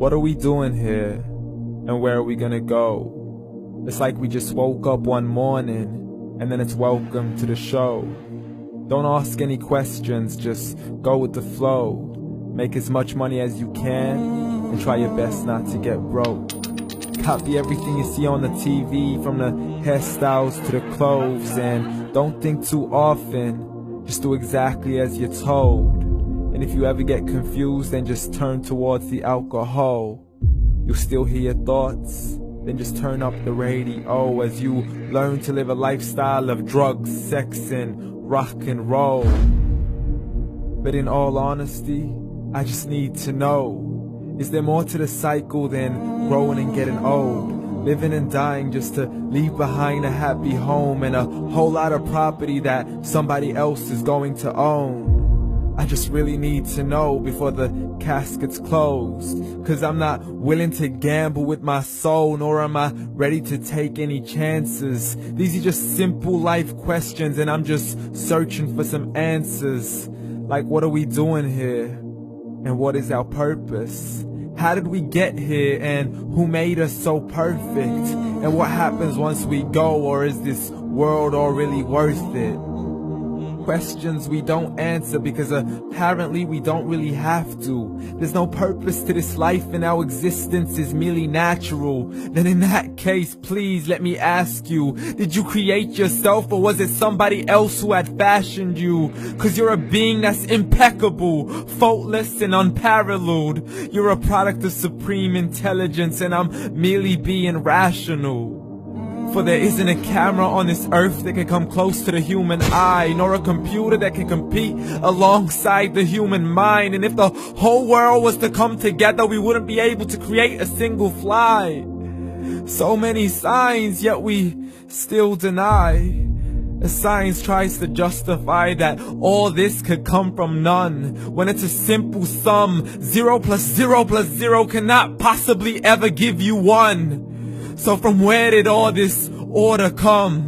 What are we doing here? And where are we gonna go? It's like we just woke up one morning, and then it's welcome to the show. Don't ask any questions, just go with the flow. Make as much money as you can, and try your best not to get broke. Copy everything you see on the TV, from the hairstyles to the clothes, and don't think too often, just do exactly as you're told. And if you ever get confused, then just turn towards the alcohol. You'll still hear your thoughts, then just turn up the radio as you learn to live a lifestyle of drugs, sex, and rock and roll. But in all honesty, I just need to know, is there more to the cycle than growing and getting old? Living and dying just to leave behind a happy home and a whole lot of property that somebody else is going to own. I just really need to know before the casket's closed, 'cause I'm not willing to gamble with my soul, nor am I ready to take any chances. These are just simple life questions, and I'm just searching for some answers. Like, what are we doing here? And what is our purpose? How did we get here, and who made us so perfect? And what happens once we go, or is this world all really worth it? Questions we don't answer because apparently we don't really have to. There's no purpose to this life and our existence is merely natural. Then in that case, please let me ask you, did you create yourself, or was it somebody else who had fashioned you? 'Cause you're a being that's impeccable, faultless and unparalleled. You're a product of supreme intelligence, and I'm merely being rational. For there isn't a camera on this earth that can come close to the human eye, nor a computer that can compete alongside the human mind. And if the whole world was to come together, we wouldn't be able to create a single fly. So many signs, yet we still deny. The science tries to justify that all this could come from none, when it's a simple sum. 0 plus 0 plus 0 cannot possibly ever give you 1. So from where did all this order come?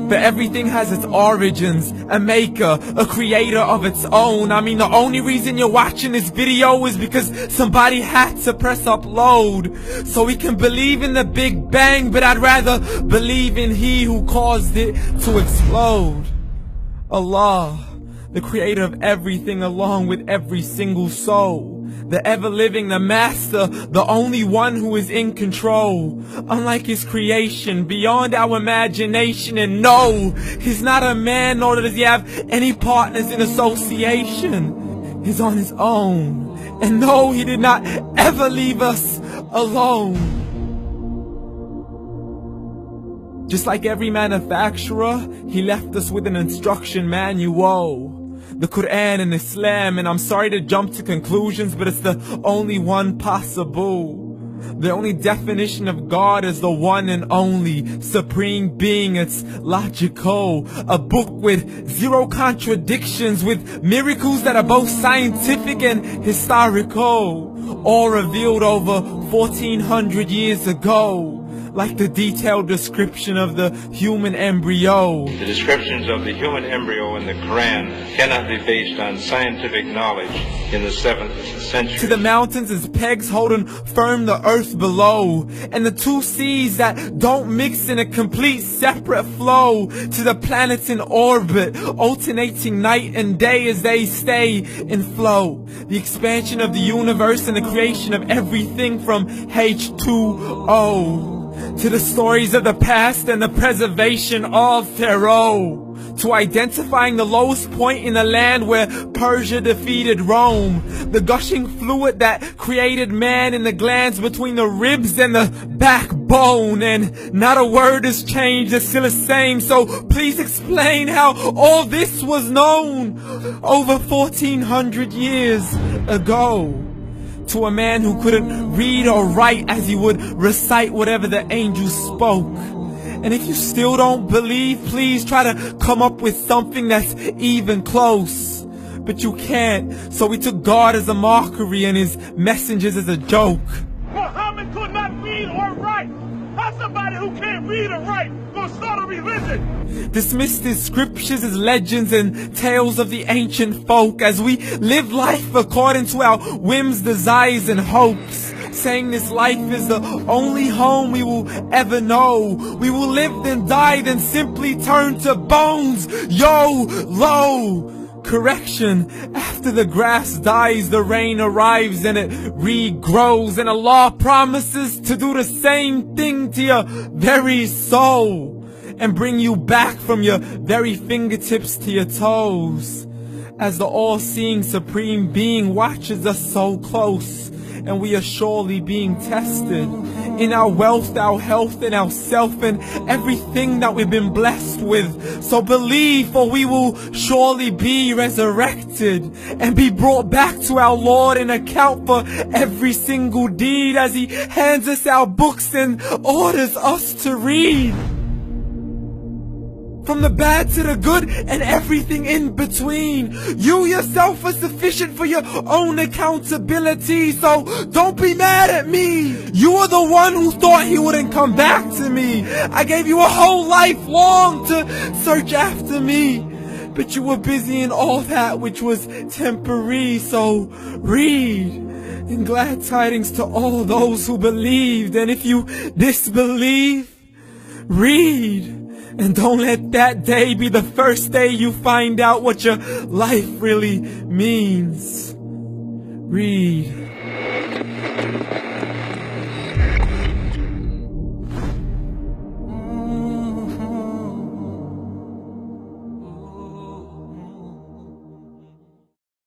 For everything has its origins, a maker, a creator of its own. I mean, the only reason you're watching this video is because somebody had to press upload. So we can believe in the Big Bang, but I'd rather believe in He who caused it to explode. Allah, the creator of everything, along with every single soul. The ever-living, the master, the only one who is in control. Unlike his creation, beyond our imagination. And no, he's not a man, nor does he have any partners in association. He's on his own. And no, he did not ever leave us alone. Just like every manufacturer, he left us with an instruction manual. The Quran and Islam, and I'm sorry to jump to conclusions, but it's the only one possible. The only definition of God is the one and only supreme being. It's logical, a book with 0 contradictions, with miracles that are both scientific and historical, all revealed over 1400 years ago. Like the detailed description of the human embryo. The descriptions of the human embryo in the Quran cannot be based on scientific knowledge in the 7th century. To the mountains as pegs holding firm the earth below, and the 2 seas that don't mix in a complete separate flow. To the planets in orbit, alternating night and day as they stay in flow. The expansion of the universe and the creation of everything from H2O. To the stories of the past and the preservation of Pharaoh. To identifying the lowest point in the land where Persia defeated Rome. The gushing fluid that created man in the glands between the ribs and the backbone. And not a word has changed, it's still the same. So please explain how all this was known over 1400 years ago. To a man who couldn't read or write, as he would recite whatever the angels spoke. And if you still don't believe, please try to come up with something that's even close. But you can't, so we took God as a mockery and his messengers as a joke. Muhammad could not read or write. How somebody who can't read or write gonna start a religion? Dismissed his scriptures as legends and tales of the ancient folk, as we live life according to our whims, desires, and hopes. saying this life is the only home we will ever know. We will live then die, then simply turn to bones. YOLO! Correction, after the grass dies, the rain arrives and it regrows, and Allah promises to do the same thing to your very soul and bring you back from your very fingertips to your toes, as the all-seeing supreme being watches us so close, and we are surely being tested in our wealth, our health, and our self, and everything that we've been blessed with. So believe, for we will surely be resurrected and be brought back to our Lord and account for every single deed, as He hands us our books and orders us to read. From the bad to the good and everything in between. You yourself are sufficient for your own accountability, so don't be mad at me. You are the one who thought He wouldn't come back to me. I gave you a whole life long to search after me, but you were busy in all that which was temporary. So read, and glad tidings to all those who believed. And if you disbelieve, read. And don't let that day be the first day you find out what your life really means. Read.